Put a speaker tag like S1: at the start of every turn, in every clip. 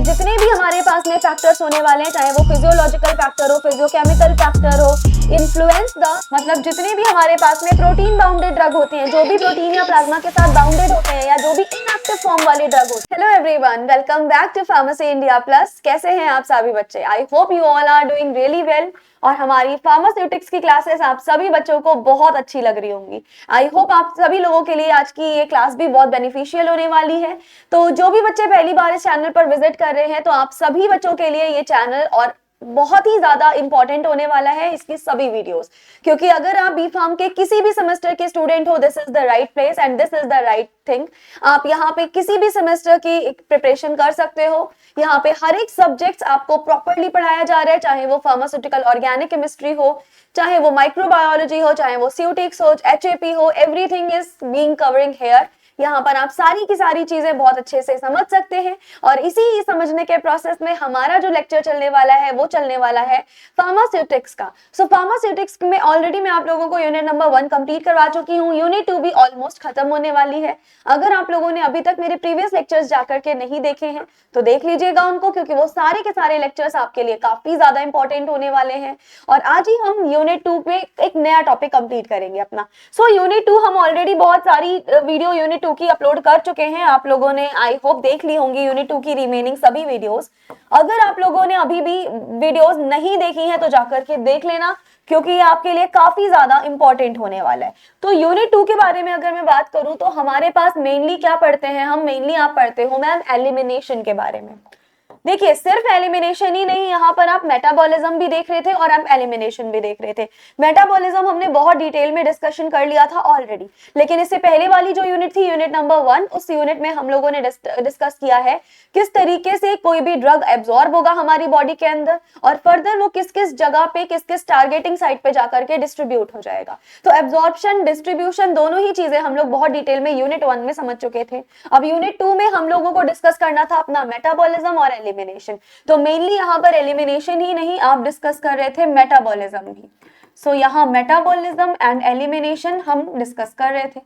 S1: के जितने भी हमारे पास में फैक्टर्स होने वाले हैं, चाहे वो फिजियोलॉजिकल फैक्टर हो, फिजियोकेमिकल फैक्टर हो, इन्फ्लुएंस द मतलब जितने भी हमारे पास में प्रोटीन बाउंडेड ड्रग होते हैं, जो भी प्रोटीन या प्लाज्मा के साथ बाउंडेड होते हैं या जो भी इनएक्टिव फॉर्म वाले ड्रग होते हैं। Hello everyone, welcome back to pharmacy India plus. कैसे हैं आप सभी बच्चे? I hope you all are doing really well. और हमारी फार्मास्यूटिक्स की क्लासेस आप सभी बच्चों को बहुत अच्छी लग रही होंगी। आई होप आप सभी लोगों के लिए आज की ये क्लास भी बहुत बेनिफिशियल होने वाली है। तो जो भी बच्चे पहली बार इस चैनल पर विजिट कर रहे हैं, तो आप सभी बच्चों के लिए ये चैनल और बहुत ही ज्यादा इंपॉर्टेंट होने वाला है इसकी सभी वीडियोस, क्योंकि अगर आप बी फार्म के किसी भी सेमेस्टर के स्टूडेंट हो, this is the right place and this is the right thing. आप यहाँ पे किसी भी सेमेस्टर की प्रिपरेशन कर सकते हो। यहाँ पे हर एक सब्जेक्ट आपको प्रॉपरली पढ़ाया जा रहा है, चाहे वो फार्मास्यूटिकल ऑर्गेनिक केमिस्ट्री हो, चाहे वो माइक्रोबायोलॉजी हो, चाहे वो स्यूटिक्स हो, HAP हो, everything is being covering here. यहाँ पर आप सारी की सारी चीजें बहुत अच्छे से समझ सकते हैं। और इसी समझने के प्रोसेस में हमारा जो लेक्चर चलने वाला है वो चलने वाला है फार्मास्यूटिक्स का। सो फार्मास्यूटिक्स में ऑलरेडी मैं आप लोगों को यूनिट नंबर 1 कंप्लीट करवा चुकी हूँ। यूनिट 2 भी ऑलमोस्ट खत्म होने वाली है। अगर आप लोगों ने अभी तक मेरे प्रीवियस लेक्चर्स जाकर के नहीं देखे हैं तो देख लीजिएगा उनको, क्योंकि वो सारे के सारे लेक्चर्स आपके लिए काफी ज्यादा इंपॉर्टेंट होने वाले हैं। और आज ही हम यूनिट 2 पे एक नया टॉपिक कंप्लीट करेंगे अपना। सो यूनिट 2 हम ऑलरेडी बहुत सारी वीडियो यूनिट 2 की अपलोड कर चुके हैं। आप लोगों ने आई होप देख ली होंगी यूनिट 2 की रिमेनिंग सभी वीडियोस। अगर आप लोगों ने अभी भी वीडियोस नहीं देखी हैं तो जाकर के देख लेना, क्योंकि ये आपके लिए काफी ज्यादा इंपॉर्टेंट होने वाला है। तो यूनिट 2 के बारे में अगर मैं बात करूं तो हमारे पास मेनली क्या पढ़ते हैं हम? मेनली आप पढ़ते हो मैम एलिमिनेशन के बारे में। देखिए, सिर्फ एलिमिनेशन ही नहीं, यहाँ पर आप मेटाबॉलिज्म भी देख रहे थे और आप एलिमिनेशन भी देख रहे थे। मेटाबॉलिज्म हमने बहुत डिटेल में डिस्कशन कर लिया था ऑलरेडी, लेकिन इससे पहले वाली जो यूनिट थी, यूनिट नंबर 1, उस यूनिट में हम लोगों ने डिस्कस किया है किस तरीके से कोई भी ड्रग एब्जॉर्ब होगा हमारी बॉडी के अंदर और फर्दर वो किस किस जगह पे, किस किस टारगेटिंग साइट पे जाकर के डिस्ट्रीब्यूट हो जाएगा। तो एब्जॉर्प्शन, डिस्ट्रीब्यूशन, दोनों ही चीजें हम लोग बहुत डिटेल में यूनिट 1 में समझ चुके थे। अब यूनिट 2 में हम लोगों को डिस्कस करना था अपना मेटाबॉलिज्म और एलिमिनेशन। तो मेनली यहाँ पर एलिमिनेशन ही नहीं, आप डिस्कस कर रहे थे मेटाबॉलिज्म भी। सो यहाँ मेटाबॉलिज्म एंड एलिमिनेशन हम डिस्कस कर रहे थे,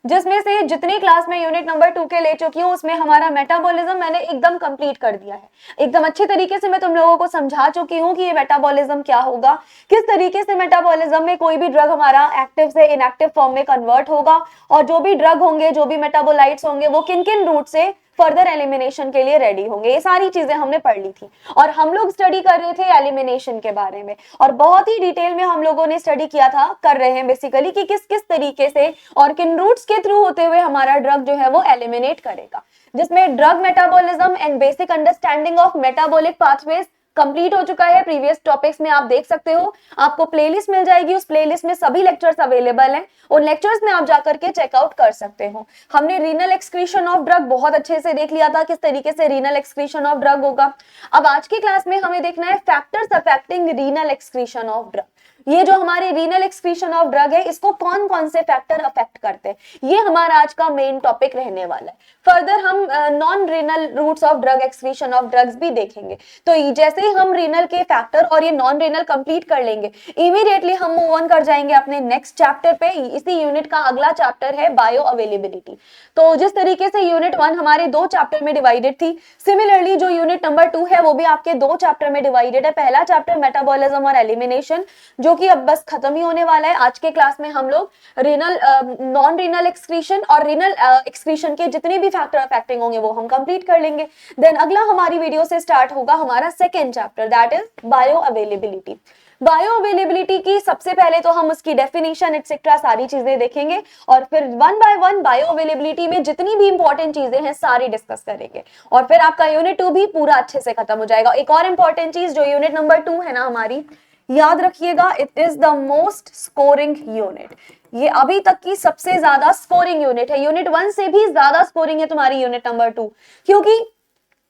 S1: जिसमें से जितनी क्लास में यूनिट नंबर 2 के ले चुकी हूँ उसमें हमारा मेटाबॉलिज्म मैंने एकदम कंप्लीट कर दिया है। एकदम अच्छे तरीके से मैं तुम लोगों को समझा चुकी हूँ कि ये मेटाबॉलिज्म क्या होगा, किस तरीके से मेटाबॉलिज्म में कोई भी ड्रग हमारा एक्टिव से इनएक्टिव फॉर्म में कन्वर्ट होगा और जो भी ड्रग होंगे, जो भी मेटाबोलाइट्स होंगे, वो किन किन रूट से फर्दर एलिमिनेशन के लिए रेडी होंगे। ये सारी चीजें हमने पढ़ ली थी और हम लोग स्टडी कर रहे थे एलिमिनेशन के बारे में, और बहुत ही डिटेल में हम लोगों ने स्टडी किया था, कर रहे हैं बेसिकली, कि किस किस तरीके से और किन रूट्स के थ्रू होते हुए हमारा ड्रग जो है वो एलिमिनेट करेगा, जिसमें drug metabolism and basic understanding of metabolic pathways complete हो चुका है। प्रीवियस टॉपिक्स में आप देख सकते हो, आपको प्लेलिस्ट मिल जाएगी, उस प्लेलिस्ट में सभी लेक्चर्स अवेलेबल हैं। उन लेक्चर्स में आप जाकर के चेकआउट कर सकते हो। हमने रीनल एक्सक्रीशन ऑफ ड्रग बहुत अच्छे से देख लिया था, किस तरीके से रीनल एक्सक्रीशन ऑफ ड्रग होगा। अब आज की क्लास में हमें देखना है factors affecting renal excretion of drug. ये जो हमारे रीनल एक्सक्रीशन ऑफ ड्रग है, इसको कौन कौन से फैक्टर अफेक्ट करते हैं, ये हमारा आज का मेन टॉपिक रहने वाला है। फर्दर हम non renal routes of drug excretion of drugs भी देखेंगे। तो जैसे ही हम रीनल के फैक्टर और ये नॉन रीनल कंप्लीट कर लेंगे, इमीडिएटली हम मूव ऑन कर जाएंगे अपने नेक्स्ट चैप्टर पे। इसी यूनिट का अगला चैप्टर है बायो अवेलेबिलिटी। तो जिस तरीके से यूनिट 1 हमारे 2 चैप्टर में डिवाइडेड थी, सिमिलरली जो यूनिट नंबर 2 है वो भी आपके 2 चैप्टर में डिवाइडेड है। पहला चैप्टर मेटाबॉलिज्म और एलिमिनेशन, जो कि अब बस खत्म ही होने वाला है। आज के क्लास में हम लोग रीनल, नॉन रीनल एक्सक्रीशन और रीनल एक्सक्रीशन के जितने भी फैक्टर अफेक्टिंग होंगे वो हम कंप्लीट कर लेंगे। देन अगला हमारी वीडियो से स्टार्ट होगा हमारा second chapter, that is bio availability. Bio availability की सबसे पहले तो हम उसकी डेफिनेशन एक्सेट्रा सारी चीजें देखेंगे और फिर one by one bio availability में जितनी भी इंपॉर्टेंट चीजें हैं सारी डिस्कस करेंगे और फिर आपका यूनिट 2 भी पूरा अच्छे से खत्म हो जाएगा। एक और इंपॉर्टेंट चीज, जो यूनिट नंबर 2 है ना हमारी, याद रखिएगा, it is the most scoring unit. ये अभी तक की सबसे ज्यादा स्कोरिंग यूनिट है। यूनिट 1 से भी ज्यादा स्कोरिंग है तुम्हारी यूनिट नंबर 2, क्योंकि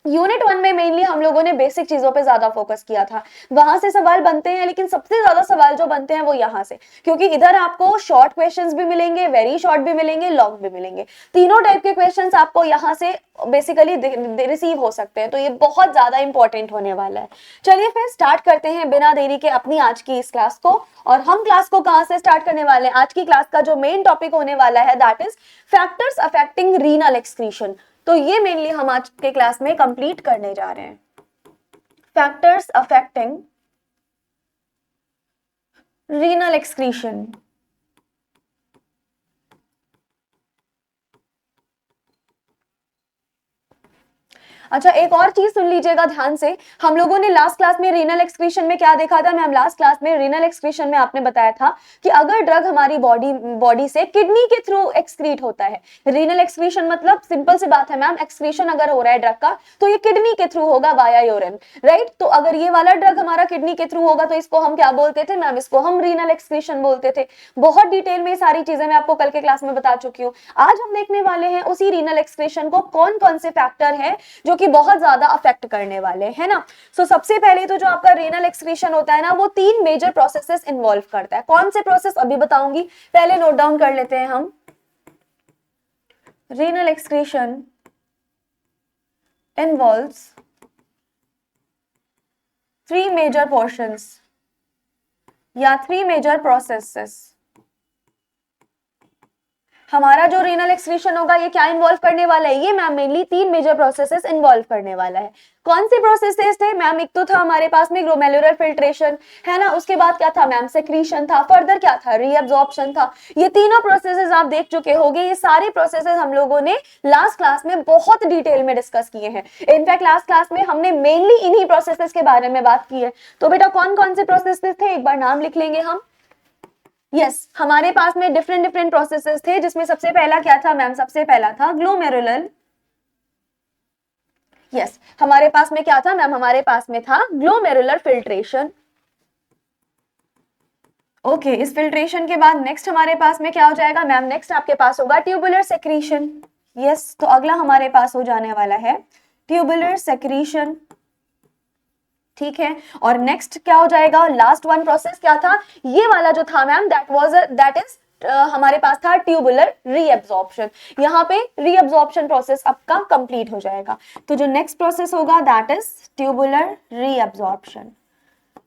S1: यूनिट 1 में मेनली हम लोगों ने बेसिक चीजों पे ज्यादा फोकस किया था। वहां से सवाल बनते हैं, लेकिन सबसे ज्यादा सवाल जो बनते हैं वो यहाँ से, क्योंकि इधर आपको शॉर्ट क्वेश्चंस भी मिलेंगे, वेरी शॉर्ट भी मिलेंगे, लॉन्ग भी मिलेंगे। तीनों टाइप के क्वेश्चंस आपको यहाँ से बेसिकली रिसीव हो सकते हैं। तो ये बहुत ज्यादा इंपॉर्टेंट होने वाला है। चलिए फिर स्टार्ट करते हैं बिना देरी के अपनी आज की इस क्लास को। और हम क्लास को कहां से स्टार्ट करने वाले हैं? आज की क्लास का जो मेन टॉपिक होने वाला है that is factors affecting renal excretion. तो ये मेनली हम आज के क्लास में कंप्लीट करने जा रहे हैं, फैक्टर्स अफेक्टिंग रीनल एक्सक्रीशन। अच्छा, एक और चीज सुन लीजिएगा ध्यान से, हम लोगों ने लास्ट क्लास में रीनल एक्सक्रीशन में क्या देखा था मैम? लास्ट क्लास में रीनल एक्सक्रीशन में आपने बताया था कि अगर ड्रग हमारी बॉडी से किडनी के थ्रू एक्सक्रीट होता है, रीनल एक्सक्रीशन मतलब सिंपल सी बात है मैम, एक्सक्रीशन अगर हो रहा है ड्रग का तो ये किडनी के थ्रू होगा वाया यूरिन, राइट? तो अगर ये वाला ड्रग हमारा किडनी के थ्रू होगा तो इसको हम क्या बोलते थे मैम? इसको हम रीनल एक्सक्रीशन बोलते थे। बहुत डिटेल में सारी चीजें मैं आपको कल के क्लास में बता चुकी हूँ। आज हम देखने वाले हैं उसी रीनल एक्सक्रीशन को, कौन कौन से फैक्टर है जो कि बहुत ज्यादा अफेक्ट करने वाले हैं ना। सो सबसे पहले तो जो आपका रीनल एक्सक्रीशन होता है ना, वो 3 मेजर प्रोसेसेस इन्वॉल्व करता है। कौन से प्रोसेस अभी बताऊंगी, पहले नोट डाउन कर लेते हैं हम। Renal excretion involves 3 major portions या 3 मेजर प्रोसेसेस। हमारा जो रीनल एक्सक्रीशन होगा ये क्या इन्वॉल्व करने वाला है? ये ma'am mainly 3 major processes involve करने वाला है। कौन से प्रोसेसेस थे मैम? एक तो था हमारे पास में ग्लोमेरुलर फिल्ट्रेशन, है ना, उसके बाद क्या था मैम? सेक्रीशन था, फर्दर क्या था? रीअब्जॉर्प्शन था। ये तीनों प्रोसेसेस आप देख चुके होंगे। ये सारे प्रोसेसेस हम लोगों ने लास्ट क्लास में बहुत डिटेल में डिस्कस किए हैं। इनफैक्ट लास्ट क्लास में हमने मेनली इन्हीं प्रोसेसेस के बारे में बात की है। तो बेटा कौन कौन से प्रोसेसेस थे एक बार नाम लिख लेंगे हम। यस, हमारे पास में डिफरेंट प्रोसेसेस थे, जिसमें सबसे पहला क्या था मैम? सबसे पहला था ग्लोमेरुलर। यस, हमारे पास में क्या था मैम? हमारे पास में था ग्लोमेरुलर फिल्ट्रेशन। ओके, इस फिल्ट्रेशन के बाद नेक्स्ट हमारे पास में क्या हो जाएगा मैम? नेक्स्ट आपके पास होगा ट्यूबुलर सेक्रीशन। यस, तो अगला हमारे पास हो जाने वाला है ट्यूबुलर सेक्रीशन, ठीक है। और नेक्स्ट क्या हो जाएगा? लास्ट वन प्रोसेस क्या था? ये वाला जो था मैम, दैट इज हमारे पास था ट्यूबुलर रीअब्जॉर्प्शन। यहाँ पे रीअब्जॉर्प्शन प्रोसेस आपका कंप्लीट हो जाएगा। तो जो नेक्स्ट प्रोसेस होगा दैट इज ट्यूबुलर रीअब्जॉर्प्शन।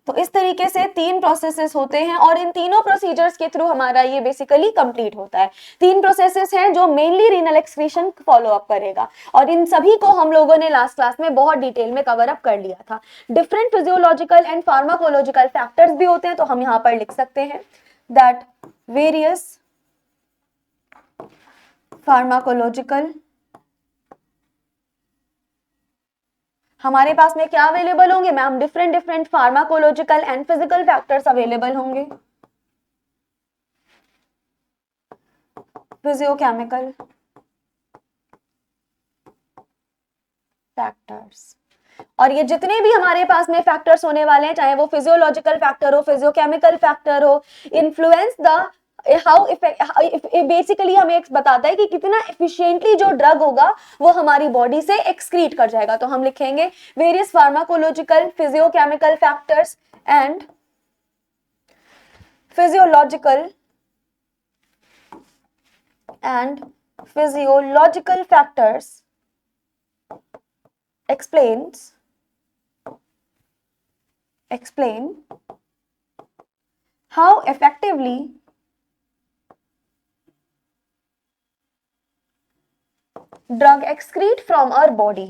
S1: तो इस तरीके से 3 प्रोसेसेस होते हैं और इन तीनों प्रोसीजर्स के थ्रू हमारा ये बेसिकली कंप्लीट होता है। 3 प्रोसेसेस हैं जो mainly renal excretion follow up करेगा और इन सभी को हम लोगों ने लास्ट क्लास में बहुत डिटेल में कवर अप कर लिया था। Different physiological and pharmacological factors भी होते हैं, तो हम यहाँ पर लिख सकते हैं दैट वेरियस फार्माकोलॉजिकल, हमारे पास में क्या अवेलेबल होंगे ma'am? Different pharmacological and physical factors available होंगे, फिजियोकेमिकल फैक्टर्स। और ये जितने भी हमारे पास में फैक्टर्स होने वाले हैं, चाहे वो फिजियोलॉजिकल फैक्टर हो, फिजियोकेमिकल फैक्टर हो, इन्फ्लुएंस द हाउ बेसिकली हमें बताता है कि कितना एफिशिएंटली जो ड्रग होगा वो हमारी बॉडी से एक्सक्रीट कर जाएगा। तो हम लिखेंगे various pharmacological, physiochemical factors and physiological factors explain how effectively drug excrete from our body.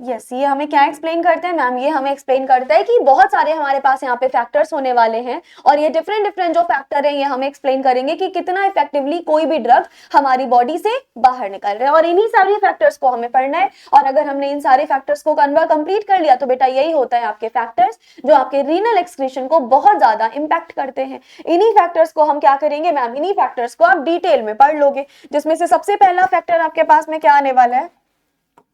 S1: Yes, ये हमें क्या एक्सप्लेन करते हैं मैम? ये हमें एक्सप्लेन करता है कि बहुत सारे हमारे पास यहाँ पे फैक्टर्स होने वाले हैं और ये डिफरेंट जो फैक्टर हैं ये हमें एक्सप्लेन करेंगे कि कितना इफेक्टिवली कोई भी ड्रग हमारी बॉडी से बाहर निकल रहा है और इन्हीं सारे फैक्टर्स को हमें पढ़ना है। और अगर हमने इन सारे फैक्टर्स को कंप्लीट कर लिया तो बेटा यही होता है आपके फैक्टर्स जो आपके रीनल एक्सक्रीशन को बहुत ज्यादा इंपैक्ट करते हैं। इन्हीं फैक्टर्स को हम क्या करेंगे मैम? इन्हीं फैक्टर्स को आप डिटेल में पढ़ लोगे, जिसमें से सबसे पहला फैक्टर आपके पास में क्या आने वाला है?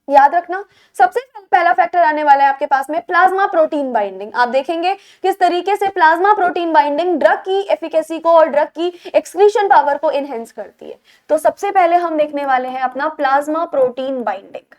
S1: याद रखना, सबसे पहला फैक्टर आने वाला है आपके पास में प्लाज्मा प्रोटीन बाइंडिंग। आप देखेंगे किस तरीके से प्लाज्मा प्रोटीन बाइंडिंग ड्रग की एफिकेसी को और ड्रग की एक्सक्रीशन पावर को एनहेंस करती है। तो सबसे पहले हम देखने वाले हैं अपना plasma protein binding.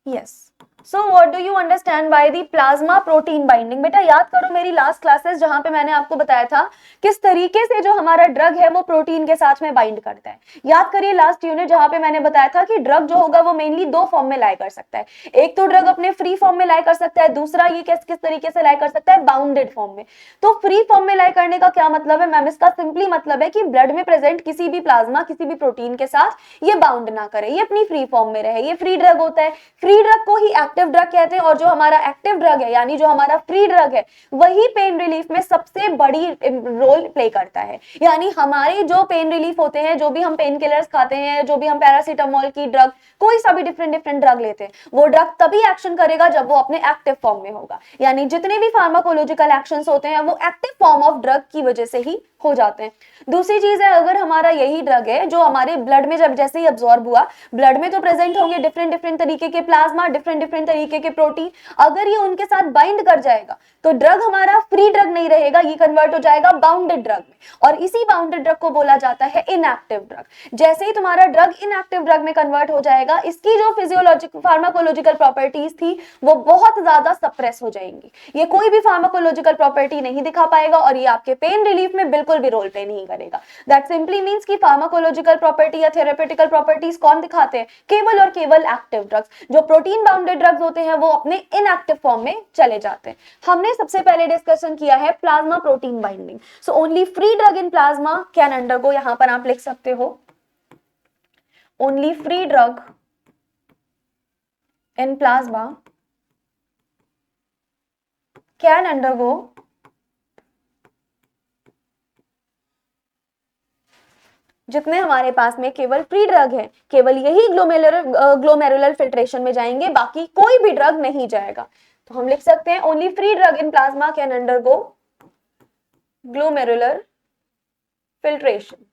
S1: Yes, so what do you understand by the plasma protein binding? बेटा याद करो मेरी लास्ट क्लासेस जहां पे मैंने आपको बताया था किस तरीके से जो हमारा ड्रग है वो प्रोटीन के साथ में बाइंड करता है। याद करिए लास्ट यूनिट जहां पे मैंने बताया था कि ड्रग जो होगा वो मेनली दो फॉर्म में लाई कर सकता है। एक तो ड्रग अपने फ्री फॉर्म में लाई कर सकता है, दूसरा ये किस किस तरीके से लाई कर सकता है, बाउंडेड फॉर्म में। तो फ्री फॉर्म में लाई करने का क्या मतलब है मैम? इसका सिंपली मतलब है कि ब्लड में प्रेजेंट किसी भी प्लाज्मा किसी भी प्रोटीन के साथ ये बाउंड ना करे, ये अपनी फ्री फॉर्म में रहे, ये फ्री ड्रग होता है। फ्री ड्रग को ही एक्टिव ड्रग कहते हैं, और जो हमारा एक्टिव ड्रग है यानी जो हमारा फ्री ड्रग है वही पेन रिलीफ में सबसे बड़ी रोल प्ले करता है। यानी हमारे जो पेन रिलीफ होते हैं, जो भी हम पेन किलर्स खाते हैं, जो भी हम पैरासीटामोल की ड्रग, कोई सा भी डिफरेंट डिफरेंट ड्रग लेते हैं, वो ड्रग तभी एक्शन करेगा जब वो अपने एक्टिव फॉर्म में होगा। यानी जितने भी फार्माकोलॉजिकल एक्शंस होते हैं वो एक्टिव फॉर्म ऑफ ड्रग की वजह से ही हो जाते हैं। दूसरी चीज है, अगर हमारा यही ड्रग है जो हमारे ब्लड में जब जैसे ही अब्सॉर्ब हुआ, ब्लड में तो प्रेजेंट होंगे डिफरेंट डिफरेंट तरीके के प्लाज्मा, डिफरेंट डिफरेंट तरीके के प्रोटीन, अगर ये उनके साथ बाइंड कर जाएगा तो ड्रग हमारा फ्री ड्रग नहीं रहेगा, ये कन्वर्ट हो जाएगा बाउंडेड ड्रग में, और इसी बाउंडेड ड्रग को बोला जाता है इनएक्टिव ड्रग। जैसे ही तुम्हारा ड्रग इनएक्टिव ड्रग में कन्वर्ट हो जाएगा, इसकी जो फिजियोलॉजिकल फार्माकोलॉजिकल प्रॉपर्टीज थी वो बहुत ज्यादा सप्रेस हो जाएंगी, ये कोई भी फार्माकोलॉजिकल प्रॉपर्टी नहीं दिखा पाएगा, और ये आपके पेन रिलीफ में बिल्कुल भी रोल प्ले नहीं करेगा। दैट सिंपली मींस कि फार्माकोलॉजिकल प्रॉपर्टी या थेरेपेटिकल प्रॉपर्टीज कौन दिखाते हैं? केवल और केवल एक्टिव ड्रग्स। जो प्रोटीन बाउंडेड ड्रग्स होते हैं वो अपने इनएक्टिव फॉर्म में चले जाते हैं। हमने सबसे पहले डिस्कशन किया है plasma protein binding. So only free drug in plasma can undergo, यहां पर आप लिख सकते हो only free drug in plasma can undergo जितने हमारे पास में केवल फ्री ड्रग है, केवल यही ग्लोमेरुलर फिल्ट्रेशन में जाएंगे, बाकी कोई भी ड्रग नहीं जाएगा। तो हम लिख सकते हैं only free drug in plasma can undergo glomerular filtration.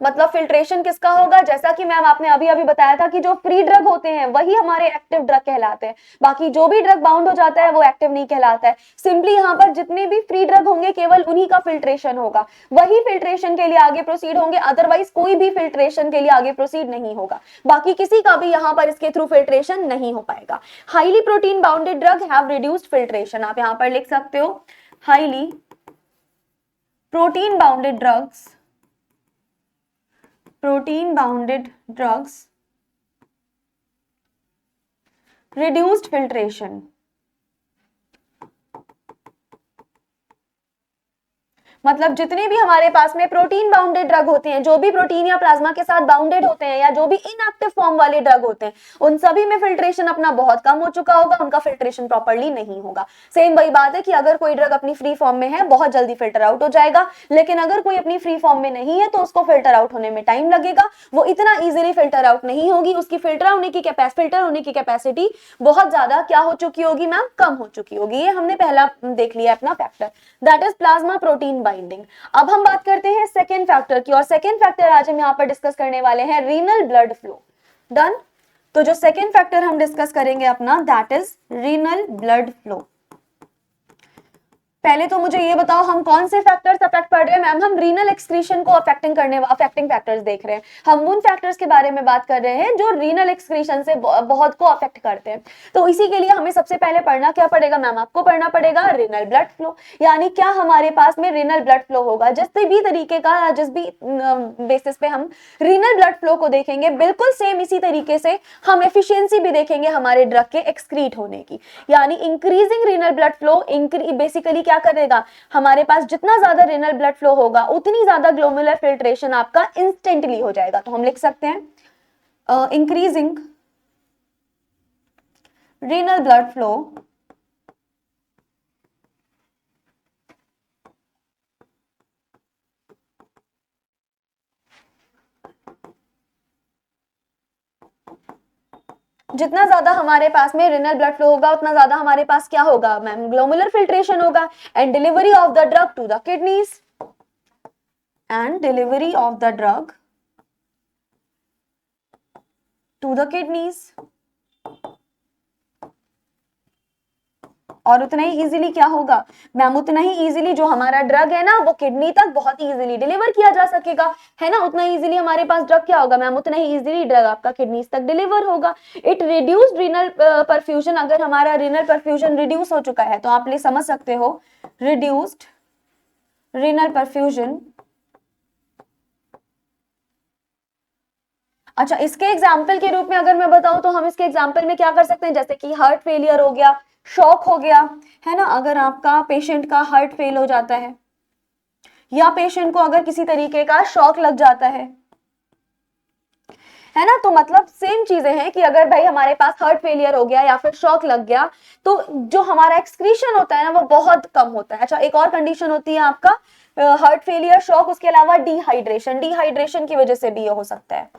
S1: मतलब फिल्ट्रेशन किसका होगा? जैसा कि मैम आपने अभी अभी बताया था कि जो फ्री ड्रग होते हैं वही हमारे एक्टिव ड्रग कहलाते हैं, बाकी जो भी ड्रग बाउंड हो जाता है वो एक्टिव नहीं कहलाता है। सिंपली यहाँ पर जितने भी फ्री ड्रग होंगे केवल उन्हीं का फिल्ट्रेशन होगा, वही फिल्ट्रेशन के लिए आगे प्रोसीड होंगे, अदरवाइज कोई भी फिल्ट्रेशन के लिए आगे प्रोसीड नहीं होगा, बाकी किसी का भी यहाँ पर इसके थ्रू फिल्ट्रेशन नहीं हो पाएगा। Highly protein bounded drug have reduced filtration, आप यहाँ पर लिख सकते हो highly protein bounded drugs, protein bounded drugs reduced filtration। मतलब जितने भी हमारे पास में प्रोटीन बाउंडेड ड्रग होते हैं, जो भी प्रोटीन या प्लाज्मा के साथ बाउंडेड होते हैं, या जो भी इनएक्टिव फॉर्म वाले ड्रग होते हैं, उन सभी में फिल्ट्रेशन अपना बहुत कम हो चुका होगा, उनका फिल्ट्रेशन प्रॉपर्ली नहीं होगा। सेम वही बात है कि अगर कोई ड्रग अपनी फ्री फॉर्म में है बहुत जल्दी फिल्टर आउट हो जाएगा, लेकिन अगर कोई अपनी फ्री फॉर्म में नहीं है तो उसको फिल्टर आउट होने में टाइम लगेगा, वो इतना इजीली फिल्टर आउट नहीं होगी, उसकी फिल्टर होने की कैपेसिटी बहुत ज्यादा क्या हो चुकी होगी मैम? कम हो चुकी होगी। ये हमने पहला देख लिया अपना factor, that is plasma protein binding. अब हम बात करते हैं सेकेंड फैक्टर की, और सेकेंड फैक्टर आज हम यहाँ पर डिस्कस करने वाले हैं रीनल ब्लड फ्लो। डन। तो जो सेकेंड फैक्टर हम डिस्कस करेंगे अपना that is renal blood flow. पहले तो मुझे ये बताओ हम कौन से फैक्टर्स अफेक्ट पढ़ रहे हैं मैम? हम रीनल एक्सक्रीशन को अफेक्टिंग फैक्टर्स देख रहे हैं। हम उन फैक्टर्स के बारे में बात कर रहे हैं जो रीनल एक्सक्रीशन से बहुत को अफेक्ट करते हैं। तो इसी के लिए हमें सबसे पहले पढ़ना क्या पड़ेगा मैम? आपको पढ़ना पड़ेगा रीनल ब्लड फ्लो, यानी क्या हमारे पास में रीनल ब्लड फ्लो होगा। जिस भी तरीके का, जिस भी बेसिस पे हम रीनल ब्लड फ्लो को देखेंगे, बिल्कुल सेम इसी तरीके से हम एफिशिएंसी भी देखेंगे हमारे ड्रग के एक्सक्रीट होने की। यानी increasing renal blood flow basically क्या करेगा? हमारे पास जितना ज्यादा रीनल ब्लड फ्लो होगा उतनी ज्यादा ग्लोमेरुलर फिल्ट्रेशन आपका इंस्टेंटली हो जाएगा। तो हम लिख सकते हैं इंक्रीजिंग रीनल ब्लड फ्लो जितना ज्यादा हमारे पास में रीनल ब्लड फ्लो होगा उतना ज्यादा हमारे पास क्या होगा मैम? ग्लोमेरुलर फिल्ट्रेशन होगा, and delivery of the drug to the kidneys, and delivery of the drug to the kidneys. और उतना ही इजीली क्या होगा मैम, उतना ही इजीली जो हमारा ड्रग है ना वो किडनी तक बहुत ही इजीली डिलीवर किया जा सकेगा, है ना। उतना इजीली हमारे पास ड्रग क्या होगा मैम, उतना ही इजीली ड्रग आपका किडनीज तक डिलीवर होगा। इट रिड्यूस्ड रीनल परफ्यूजन, अगर हमारा रीनल परफ्यूजन रिड्यूस हो चुका है तो आप ले समझ सकते हो रिड्यूस्ड रीनल परफ्यूजन। अच्छा, इसके एग्जाम्पल के रूप में अगर मैं बताऊं तो हम इसके एग्जाम्पल में क्या कर सकते हैं, जैसे कि हार्ट फेलियर हो गया, शॉक हो गया, है ना। अगर आपका पेशेंट का हार्ट फेल हो जाता है या पेशेंट को अगर किसी तरीके का शॉक लग जाता है ना, तो मतलब सेम चीजें हैं कि अगर भाई हमारे पास हार्ट फेलियर हो गया या फिर शॉक लग गया तो जो हमारा एक्सक्रीशन होता है ना वो बहुत कम होता है। अच्छा, एक और कंडीशन होती है आपका हार्ट फेलियर, शॉक, उसके अलावा डिहाइड्रेशन, डिहाइड्रेशन की वजह से भी ये हो सकता है।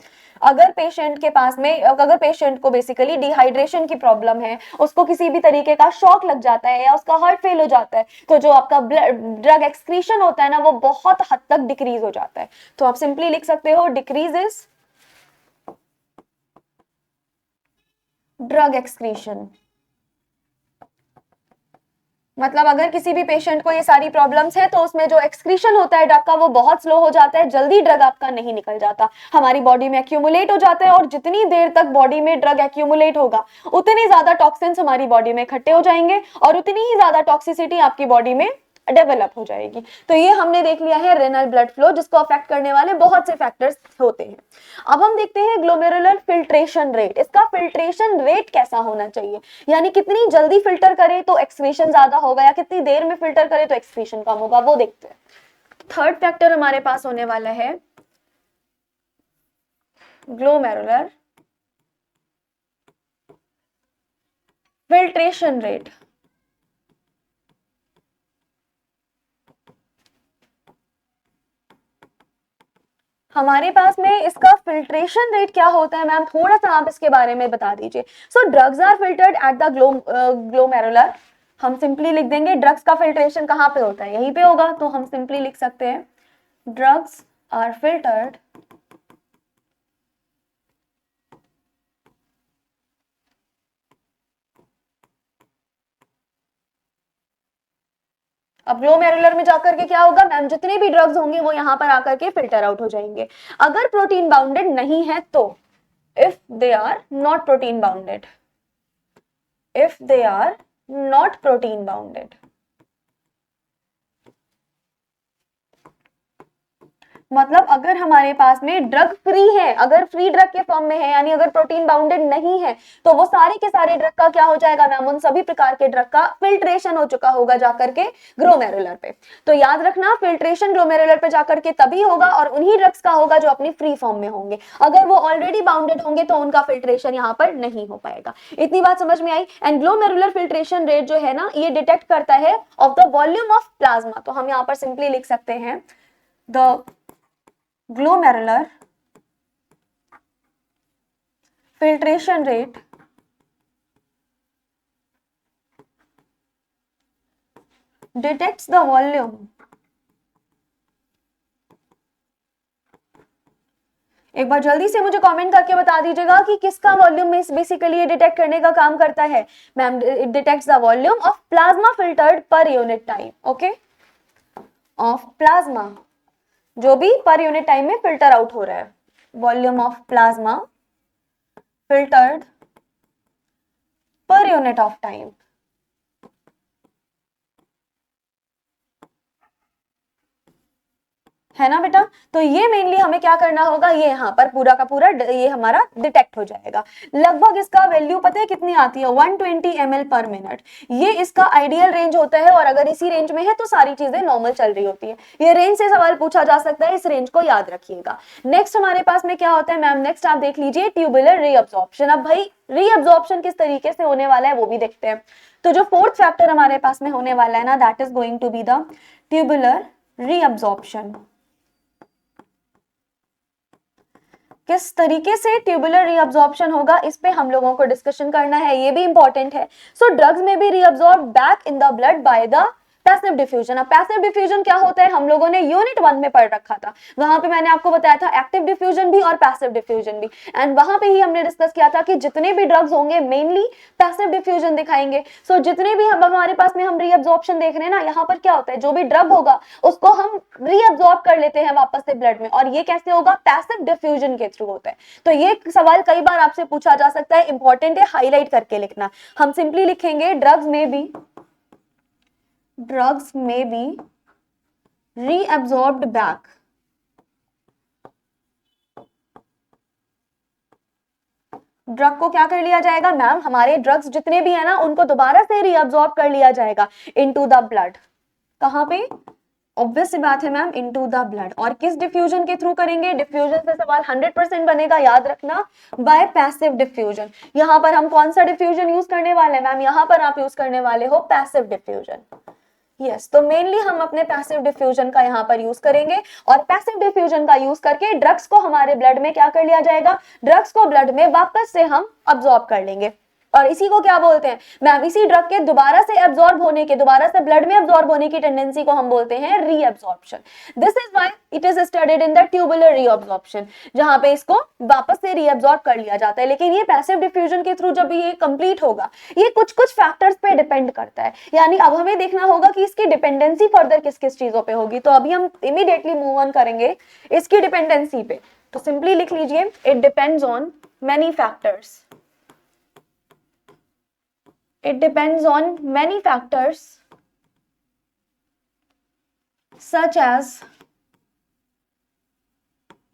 S1: अगर पेशेंट के पास में, अगर पेशेंट को बेसिकली डिहाइड्रेशन की प्रॉब्लम है, उसको किसी भी तरीके का शॉक लग जाता है या उसका हार्ट फेल हो जाता है, तो जो आपका ड्रग एक्सक्रीशन होता है ना वो बहुत हद तक डिक्रीज हो जाता है। तो आप सिंपली लिख सकते हो डिक्रीजेस ड्रग एक्सक्रीशन। मतलब अगर किसी भी पेशेंट को ये सारी प्रॉब्लम्स है तो उसमें जो एक्सक्रीशन होता है ड्रग का वो बहुत स्लो हो जाता है, जल्दी ड्रग आपका नहीं निकल जाता, हमारी बॉडी में एक्यूमुलेट हो जाता है, और जितनी देर तक बॉडी में ड्रग एक्यूमुलेट होगा उतनी ज्यादा टॉक्सिन्स हमारी बॉडी में इकट्ठे हो जाएंगे और उतनी ही ज्यादा टॉक्सिसिटी आपकी बॉडी में डेवलप हो जाएगी। तो ये हमने देख लिया है रेनल ब्लड फ्लो, जिसको अफेक्ट करने वाले बहुत से फैक्टर्स होते हैं। अब हम देखते हैं ग्लोमेरुलर फिल्ट्रेशन रेट। इसका फिल्ट्रेशन रेट कैसा होना चाहिए, यानी कितनी जल्दी फिल्टर करे तो एक्सक्रीशन ज्यादा होगा या कितनी देर में फिल्टर करे तो एक्सक्रीशन कम होगा, वो देखते हैं। थर्ड फैक्टर हमारे पास होने वाला है ग्लोमेरुलर फिल्ट्रेशन रेट। हमारे पास में इसका फिल्ट्रेशन रेट क्या होता है मैम, थोड़ा सा आप इसके बारे में बता दीजिए। So drugs are filtered at the glomerular. हम सिंपली लिख देंगे ड्रग्स का फिल्ट्रेशन कहाँ पे होता है, यहीं पे होगा, तो हम सिंपली लिख सकते हैं ड्रग्स आर फिल्टर्ड अब ग्लोमेरुलर में जाकर के क्या होगा मैम, जितने भी ड्रग्स होंगे वो यहां पर आकर के फिल्टर आउट हो जाएंगे। अगर प्रोटीन बाउंडेड नहीं है तो, if they are not protein bounded, if they are not protein bounded, मतलब अगर हमारे पास में ड्रग फ्री है, अगर फ्री ड्रग के फॉर्म में है, यानी अगर प्रोटीन बाउंडेड नहीं है, तो वो सारे के सारे ड्रग का क्या हो जाएगा मैम, उन सभी प्रकार के ड्रग का फिल्ट्रेशन हो चुका होगा जाकर के ग्लोमेरुलर पे। तो याद रखना, फिल्ट्रेशन ग्लोमेरुलर पे जाकर के तभी होगा और उन्हीं ड्रग्स का होगा जो अपनी फ्री फॉर्म में होंगे। अगर वो ऑलरेडी बाउंडेड होंगे तो उनका फिल्ट्रेशन यहाँ पर नहीं हो पाएगा। इतनी बात समझ में आई। एंड ग्लोमेरुलर फिल्ट्रेशन रेट जो है ना, ये डिटेक्ट करता है of the volume of plasma. तो हम यहाँ पर सिंपली लिख सकते हैं the glomerular filtration rate detects the volume, एक बार जल्दी से मुझे कमेंट करके बता दीजिएगा कि किसका वॉल्यूम में बेसिकली ये डिटेक्ट करने का काम करता है ma'am. It detects the volume of plasma filtered per unit time, okay, of plasma, जो भी पर यूनिट टाइम में फिल्टर आउट हो रहा है, volume of plasma filtered per unit of time, है ना बेटा। तो ये मेनली हमें क्या करना होगा, ये यहाँ पर पूरा का पूरा ये हमारा डिटेक्ट हो जाएगा। लगभग इसका वैल्यू पता है कितनी आती है, 120 ml पर मिनट। ये इसका आइडियल रेंज होता है और अगर इसी रेंज में है तो सारी चीजें नॉर्मल चल रही होती है। ये रेंज से सवाल पूछा जा सकता है, इस रेंज को याद रखिएगा। नेक्स्ट हमारे पास में क्या होता है मैम, नेक्स्ट आप देख लीजिए ट्यूबुलर रीअब्जॉर्प्शन। अब भाई रीअब्जॉर्प्शन किस तरीके से होने वाला है वो भी देखते हैं। तो जो फोर्थ फैक्टर हमारे पास में होने वाला है ना, that is going to be the tubular reabsorption. किस तरीके से ट्यूबुलर रीअब्जॉर्प्शन होगा, इस पे हम लोगों को डिस्कशन करना है, ये भी इंपॉर्टेंट है। So drugs may be reabsorb back in the blood by the passive diffusion. अब पैसिव डिफ्यूजन क्या होता है, हम लोगों ने यूनिट 1 में पढ़ रखा था, वहां पे मैंने आपको बताया था एक्टिव डिफ्यूजन भी और पैसिव डिफ्यूजन भी, एंड वहां पे ही हमने डिस्कस किया था कि जितने भी ड्रग्स होंगे मेनली पैसिव डिफ्यूजन दिखाएंगे। सो जितने भी हम हमारे पास में हम रीअब्जॉर्प्शन देख रहे हैं ना, यहाँ पर क्या होता है, जो भी ड्रग होगा उसको हम रीअब्जॉर्ब कर लेते हैं वापस से ब्लड में, और ये कैसे होगा, पैसिव डिफ्यूजन के थ्रू होता है। तो ये सवाल कई बार आपसे पूछा जा सकता है, इंपॉर्टेंट है, हाईलाइट करके लिखना। हम सिंपली लिखेंगे drugs may be reabsorbed back। Drug को क्या कर लिया जाएगा मैम, हमारे ड्रग्स जितने भी है ना उनको दोबारा से रीअब्सॉर्ब कर लिया जाएगा इनटू द ब्लड। कहां पे, ऑब्वियस सी बात है मैम, इनटू द ब्लड। और किस डिफ्यूजन के थ्रू करेंगे, डिफ्यूजन से सवाल 100% बनेगा, याद रखना, बाय पैसिव डिफ्यूजन। यहां पर हम कौन सा डिफ्यूजन यूज करने वाले हैं मैम, यहां पर आप यूज करने वाले हो पैसिव डिफ्यूजन। यस, तो मेनली हम अपने पैसिव डिफ्यूजन का यहाँ पर यूज करेंगे, और पैसिव डिफ्यूजन का यूज करके ड्रग्स को हमारे ब्लड में क्या कर लिया जाएगा, ड्रग्स को ब्लड में वापस से हम अब्सॉर्ब कर लेंगे। और इसी को क्या बोलते हैं मैम, इसी ड्रग के दोबारा से एब्जॉर्ब होने के, दोबारा से ब्लड में एब्जॉर्ब होने की टेंडेंसी को हम बोलते हैं reabsorption. This is why it is studied in the tubular reabsorption, जहां पे इसको वापस से रीअब्सॉर्ब कर लिया जाता है। लेकिन ये पैसिव डिफ्यूजन के थ्रू जब ये कंप्लीट होगा, ये कुछ कुछ फैक्टर्स पे डिपेंड करता है, यानी अब हमें देखना होगा कि इसकी डिपेंडेंसी फर्दर किस किस चीजों पे होगी। तो अभी हम इमीडिएटली मूव ऑन करेंगे इसकी डिपेंडेंसी पे। तो सिंपली लिख लीजिए, it depends on many factors. It depends on many factors such as,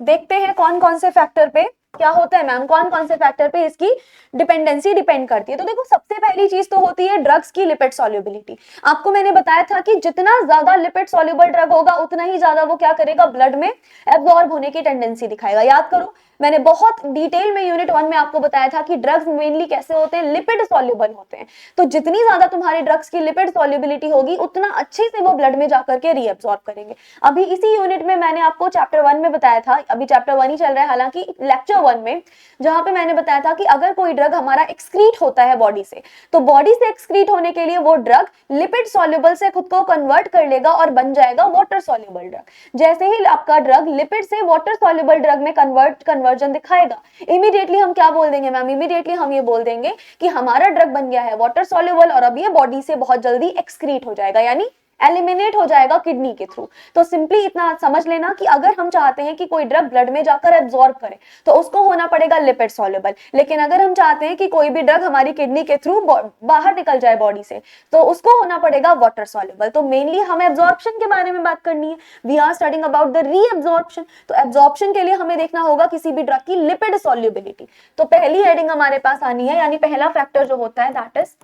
S1: देखते हैं कौन कौन से फैक्टर पे क्या होता है मैम, कौन कौन से फैक्टर पे इसकी डिपेंडेंसी डिपेंड करती है। तो देखो, सबसे पहली चीज तो होती है ड्रग्स की लिपिड सॉल्युबिलिटी। आपको मैंने बताया था कि जितना ज्यादा लिपिड सॉल्युबल ड्रग होगा उतना ही ज्यादा वो क्या करेगा, ब्लड में एब्जॉर्ब होने की टेंडेंसी दिखाएगा। याद करो, मैंने बहुत डिटेल में यूनिट 1 में आपको बताया था कि ड्रग्स मेनली कैसे होते हैं, लिपिड सॉल्युबल होते हैं। तो जितनी ज्यादा तुम्हारे ड्रग्स की लिपिड सॉल्युबिलिटी होगी उतना अच्छे से वो ब्लड में जाकर के रीअब्सॉर्ब करेंगे। अभी इसी यूनिट में मैंने आपको चैप्टर 1 में बताया था, अभी चैप्टर 1 ही चल रहा है हालांकि, लेक्चर 1 में, जहां पे मैंने बताया था कि अगर कोई ड्रग हमारा एक्सक्रीट होता है बॉडी से, तो बॉडी से एक्सक्रीट होने के लिए वो ड्रग लिपिड सॉल्युबल से खुद को कन्वर्ट कर लेगा और बन जाएगा वाटर सॉल्युबल ड्रग। जैसे ही आपका ड्रग लिपिड से वाटर सॉल्युबल ड्रग में कन्वर्जन दिखाएगा, इमीडिएटली हम क्या बोल देंगे मैम, इमीडिएटली हम ये बोल देंगे कि हमारा ड्रग बन गया है वाटर सॉल्युबल, और अब ये बॉडी से बहुत जल्दी एक्सक्रीट हो जाएगा, यानी एलिमिनेट हो जाएगा किडनी के थ्रू। तो सिंपली इतना समझ लेना कि अगर हम चाहते हैं कि कोई ड्रग ब्लड में जाकर एब्जॉर्ब करे तो उसको होना पड़ेगा लिपिड सॉल्युबल, लेकिन अगर हम चाहते हैं कि कोई भी ड्रग हमारी किडनी के थ्रू बाहर निकल जाए बॉडी से, तो उसको होना पड़ेगा वाटर सॉल्युबल। तो मेनली हमें एब्जॉर्प्शन के बारे में बात करनी है, we are studying about the reabsorption. तो एब्जॉर्प्शन के लिए हमें देखना होगा किसी भी ड्रग की लिपिड सॉल्युबिलिटी। तो पहली हेडिंग हमारे पास आनी है, यानी पहला फैक्टर जो होता है that is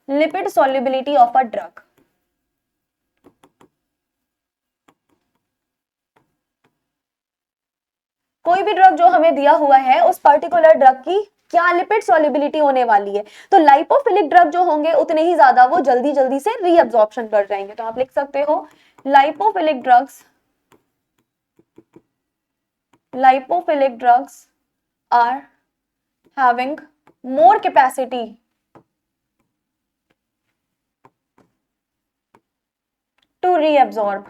S1: lipid solubility of a drug. कोई भी ड्रग जो हमें दिया हुआ है उस पर्टिकुलर ड्रग की क्या लिपिड सॉल्युबिलिटी होने वाली है, तो लाइपोफिलिक ड्रग जो होंगे उतने ही ज्यादा वो जल्दी जल्दी से रीअब्जॉर्प्शन कर जाएंगे। तो आप लिख सकते हो lipophilic drugs are having more capacity to reabsorb.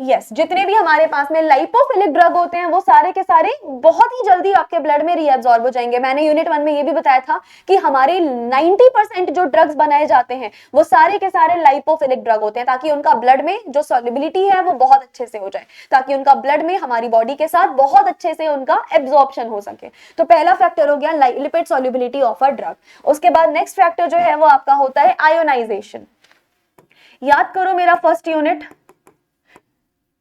S1: Yes, जितने भी हमारे पास में लाइपोफिलिक ड्रग होते हैं वो सारे के सारे बहुत ही जल्दी आपके ब्लड में रीअब्सॉर्ब हो जाएंगे। मैंने यूनिट 1 में ये भी बताया था कि हमारे 90% जो ड्रग्स बनाए जाते हैं वो सारे के सारे लाइपोफिलिक ड्रग होते हैं, ताकि उनका ब्लड में जो सॉल्युबिलिटी है वो बहुत अच्छे से हो जाए, ताकि उनका ब्लड में हमारी बॉडी के साथ बहुत अच्छे से उनका एब्जॉर्प्शन हो सके। तो पहला फैक्टर हो गया lipid solubility of a drug. उसके बाद नेक्स्ट फैक्टर जो है वो आपका होता है आयोनाइजेशन। याद करो मेरा फर्स्ट यूनिट।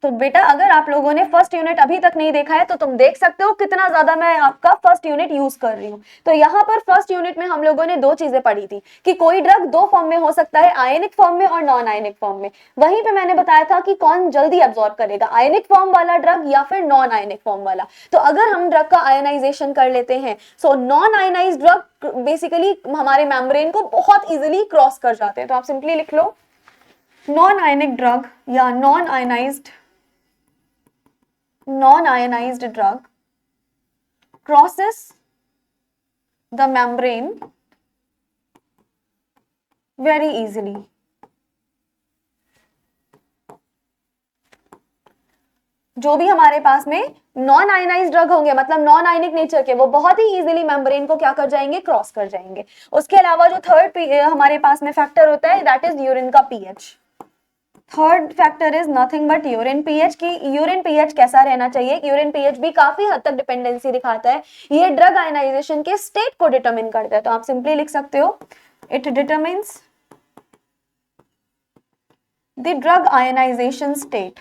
S1: तो बेटा अगर आप लोगों ने फर्स्ट यूनिट अभी तक नहीं देखा है तो तुम देख सकते हो कितना ज्यादा मैं आपका फर्स्ट यूनिट यूज कर रही हूँ। तो यहाँ पर फर्स्ट यूनिट में हम लोगों ने दो चीजें पढ़ी थी कि कोई ड्रग दो फॉर्म में हो सकता है, आयनिक फॉर्म में और नॉन आयनिक फॉर्म में। वहीं पे मैंने बताया था कि कौन जल्दी एब्जॉर्ब करेगा, आयनिक फॉर्म वाला ड्रग या फिर नॉन आयनिक फॉर्म वाला। तो अगर हम ड्रग का आयनाइजेशन कर लेते हैं, so non ionised drug basically हमारे मेम्ब्रेन को बहुत इजिली क्रॉस कर जाते हैं। तो आप सिंपली लिख लो नॉन आयनिक ड्रग या non-ionized drug crosses the membrane very easily. जो भी हमारे पास में नॉन आयनाइज ड्रग होंगे, मतलब नॉन आयनिक नेचर के, वो बहुत ही इजीली मेम्ब्रेन को क्या कर जाएंगे, क्रॉस कर जाएंगे। उसके अलावा जो थर्ड हमारे पास में फैक्टर होता है, दैट इज यूरिन का pH. Third factor is nothing but urine pH की यूरिन पीएच कैसा रहना चाहिए। यूरिन पीएच भी काफी हद तक डिपेंडेंसी दिखाता है, ये ड्रग आयनाइजेशन के स्टेट को डिटरमिन करता है। तो आप सिंपली लिख सकते हो, it determines the drug ionization state.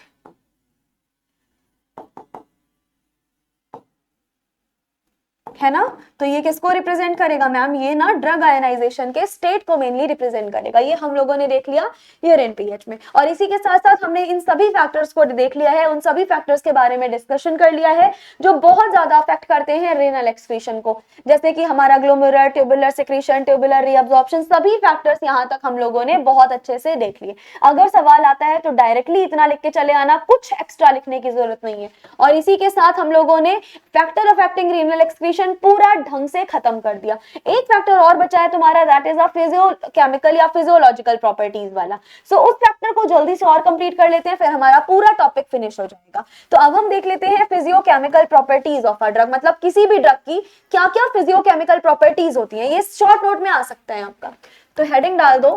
S1: है ना, तो ये किसको रिप्रेजेंट करेगा मैम, ये ना ड्रग आयनाइजेशन के स्टेट को मेनली रिप्रेजेंट करेगा। ये हम लोगों ने देख लिया यूरिन पीएच में। और इसी के साथ साथ हमने इन सभी फैक्टर्स को देख लिया है, उन सभी फैक्टर्स के बारे में डिस्कशन कर लिया है जो बहुत ज्यादा अफेक्ट करते हैं रेनल एक्सक्रीशन को, जैसे कि हमारा glomerular, tubular secretion, tubular reabsorption, सभी फैक्टर्स यहाँ तक हम लोगों ने बहुत अच्छे से देख लिए। अगर सवाल आता है तो डायरेक्टली इतना लिख के चले आना, कुछ एक्स्ट्रा लिखने की जरूरत नहीं है। और इसी के साथ हम लोगों ने फैक्टर अफेक्टिंग रीनल एक्सक्रीशन पूरा ढंग से खत्म कर दिया। एक फैक्टर और बचा है तुम्हारा, दैट इज अ फिजियोकेमिकल या फिजियोलॉजिकल प्रॉपर्टीज वाला। सो उस फैक्टर को जल्दी से और कंप्लीट कर लेते हैं, फिर हमारा पूरा टॉपिक फिनिश हो जाएगा। तो अब हम देख लेते हैं physiochemical properties of a drug, मतलब किसी भी ड्रग की क्या क्या फिजियोकेमिकल प्रॉपर्टीज होती हैं। ये शॉर्ट नोट में आ सकता है आपका, तो हेडिंग डाल दो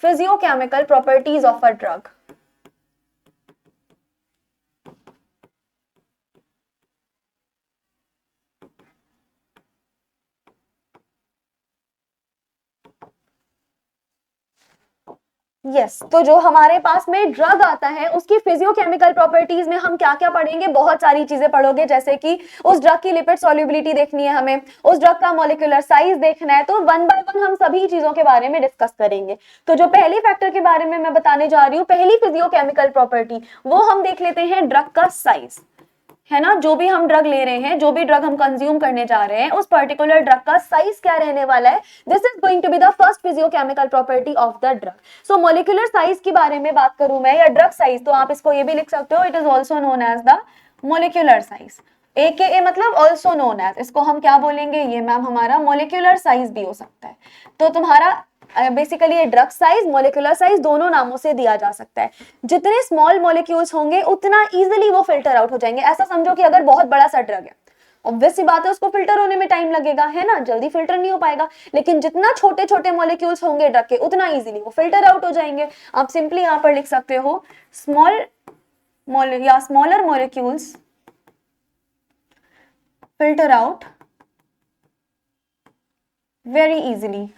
S1: physiochemical properties of a drug. Yes तो जो हमारे पास में ड्रग आता है उसकी फिजियोकेमिकल प्रॉपर्टीज में हम क्या क्या पढ़ेंगे, बहुत सारी चीजें पढ़ोगे, जैसे कि उस ड्रग की लिपिड सॉल्युबिलिटी देखनी है हमें, उस ड्रग का मॉलिक्यूलर साइज देखना है। तो वन बाय वन हम सभी चीजों के बारे में डिस्कस करेंगे। तो जो पहली फैक्टर के बारे में मैं बताने जा रही हूँ, पहली फिजियोकेमिकल प्रॉपर्टी, वो हम देख लेते हैं ड्रग का साइज। है ना, जो भी हम ड्रग ले रहे हैं, जो भी ड्रग हम कंज्यूम करने जा रहे हैं, उस पर्टिकुलर ड्रग का साइज क्या रहने वाला है, this is going to be the first physiochemical property of the drug. So molecular size की बारे में बात करूं मैं, या ड्रग साइज, तो आप इसको ये भी लिख सकते हो, it is also known as the molecular size, AKA मतलब ऑल्सो नोन एज, इसको हम क्या बोलेंगे, ये मैम हमारा मॉलिक्यूलर साइज भी हो सकता है। तो तुम्हारा बेसिकली ये ड्रग साइज, मॉलिक्यूलर साइज दोनों नामों से दिया जा सकता है। जितने स्मॉल मॉलिक्यूल्स होंगे उतना इजीली वो फिल्टर आउट हो जाएंगे। ऐसा समझो कि अगर बहुत बड़ा सा ड्रग है, ऑब्वियस सी बात है उसको फिल्टर होने में टाइम लगेगा, है ना, जल्दी फिल्टर नहीं हो पाएगा। लेकिन जितना छोटे छोटे मॉलिक्यूल्स होंगे ड्रग के, उतना इजीली वो फिल्टर आउट हो जाएंगे। आप सिंपली यहाँ पर लिख सकते हो स्मॉल या smaller molecules filter out very easily.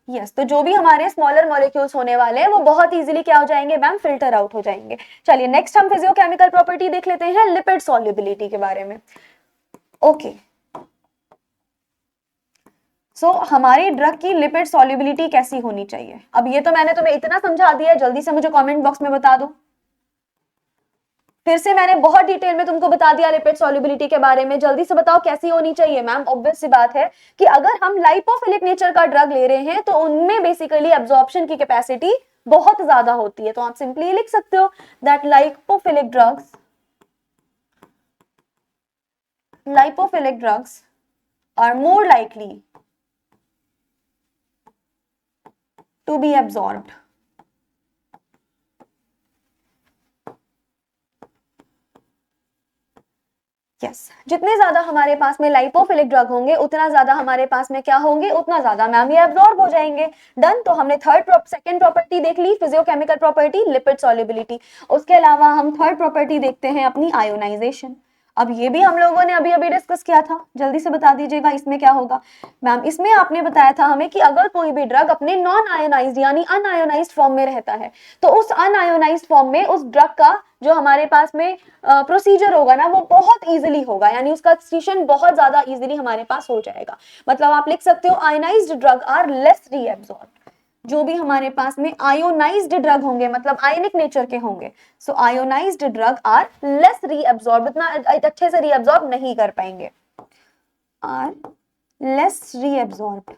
S1: तो जो भी हमारे स्मॉलर मॉलिक्यूल्स होने वाले हैं वो बहुत इजीली क्या हो जाएंगे मैम, फिल्टर आउट हो जाएंगे। चलिए नेक्स्ट हम फिजियोकेमिकल प्रॉपर्टी देख लेते हैं, लिपिड सॉल्युबिलिटी के बारे में। ओके सो हमारी ड्रग की लिपिड सॉल्युबिलिटी कैसी होनी चाहिए। अब ये तो मैंने तुम्हें इतना समझा दिया है, जल्दी से मुझे कमेंट बॉक्स में बता दो। फिर से मैंने बहुत डिटेल में तुमको बता दिया लिपिड सॉल्युबिलिटी के बारे में, जल्दी से बताओ कैसी होनी चाहिए मैम। ऑब्वियस सी बात है कि अगर हम लाइपोफिलिक नेचर का ड्रग ले रहे हैं तो उनमें बेसिकली एब्जॉर्प्शन की कैपेसिटी बहुत ज्यादा होती है। तो आप सिंपली लिख सकते हो that lipophilic drugs are more likely to be absorbed. जितने ज्यादा हमारे पास में लाइपोफिलिक ड्रग होंगे उतना ज्यादा हमारे पास में क्या होंगे, उतना ज्यादा मैम ये एब्जॉर्ब हो जाएंगे। डन, तो हमने सेकंड प्रॉपर्टी देख ली, फिजियोकेमिकल प्रॉपर्टी लिपिड सॉल्युबिलिटी। उसके अलावा हम थर्ड प्रॉपर्टी देखते हैं अपनी आयोनाइजेशन। अब ये भी हम लोगों ने अभी अभी डिस्कस किया था, जल्दी से बता दीजिएगा इसमें क्या होगा मैम। इसमें आपने बताया था हमें कि अगर कोई भी ड्रग अपने नॉन आयोनाइज्ड यानी अनआयोनाइज्ड फॉर्म में रहता है, तो उस अनआयोनाइज्ड फॉर्म में उस ड्रग का जो हमारे पास में प्रोसीजर होगा ना, वो बहुत इजीली होगा, यानी उसका एक्सक्रीशन बहुत ज्यादा इजीली हमारे पास हो जाएगा। मतलब आप लिख सकते हो ionized drug are less reabsorb. जो भी हमारे पास में आयोनाइज्ड ड्रग होंगे, मतलब आयनिक नेचर के होंगे, so ionized drug are less reabsorb, इतना अच्छे से रीअब्सॉर्ब नहीं कर पाएंगे, आर लेस रीअब्सॉर्ब।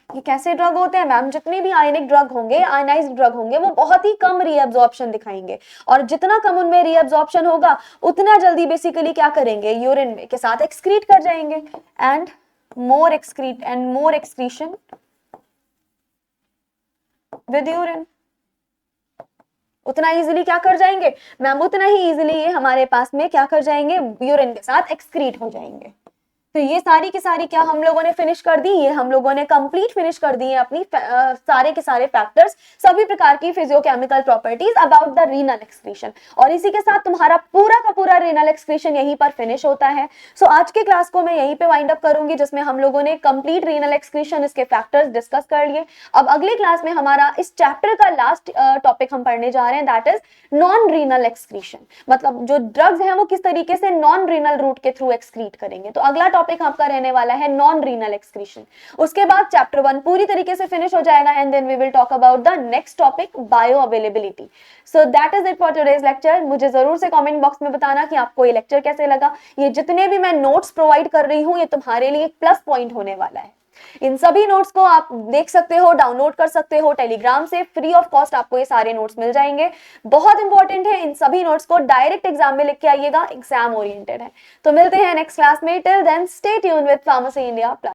S1: ये कैसे ड्रग होते हैं मैम, जितने भी आयनिक ड्रग होंगे, आयनाइज्ड ड्रग होंगे, वो बहुत ही कम रीअब्सॉर्प्शन दिखाएंगे, और जितना कम उनमें रीअब्सॉर्प्शन होगा उतना जल्दी बेसिकली क्या करेंगे, यूरिन के साथ एक्सक्रीट कर जाएंगे। And more excrete and more excretion with urine. उतना इजीली क्या कर जाएंगे मैम, उतना ही इजीली ये हमारे पास में क्या कर जाएंगे, यूरिन के साथ एक्सक्रीट हो जाएंगे। तो ये सारी की सारी क्या हम लोगों ने फिनिश कर दी, ये हम लोगों ने कंप्लीट फिनिश कर दी है अपनी सारे के सारे फैक्टर्स, सभी प्रकार की physiochemical properties about the renal excretion. और इसी के साथ तुम्हारा पूरा का पूरा रीनल एक्सक्रीशन यहीं पर फिनिश होता है। सो आज के क्लास को मैं यहीं पे वाइंड अप करूंगी, जिसमें हम लोगों ने कंप्लीट रीनल एक्सक्रीशन, इसके फैक्टर्स डिस्कस कर लिए। अब अगली क्लास में हमारा इस चैप्टर का लास्ट टॉपिक हम पढ़ने जा रहे हैं, that is non renal excretion. मतलब जो ड्रग्स हैं वो किस तरीके से नॉन रीनल रूट के थ्रू एक्सक्रीट करेंगे। तो अगला टॉपिक आपका रहने वाला है नॉन रीनल एक्सक्रीशन। उसके बाद चैप्टर 1 पूरी तरीके से फिनिश हो जाएगा and then we will talk about the next topic, bioavailability. So that is it for today's lecture. मुझे जरूर से कमेंट बॉक्स में बताना कि आपको ये लेक्चर कैसे लगा। ये जितने भी मैं नोट्स प्रोवाइड कर रही हूँ ये तुम्हारे लिए एक प्लस पॉइंट होने वाला है। इन सभी नोट्स को आप देख सकते हो, डाउनलोड कर सकते हो टेलीग्राम से, फ्री ऑफ कॉस्ट आपको ये सारे नोट्स मिल जाएंगे। बहुत इंपॉर्टेंट है, इन सभी नोट्स को डायरेक्ट एग्जाम में लिख के आइएगा, एग्जाम ओरिएंटेड है। तो मिलते हैं नेक्स्ट क्लास में, till then stay tuned with pharmacy India.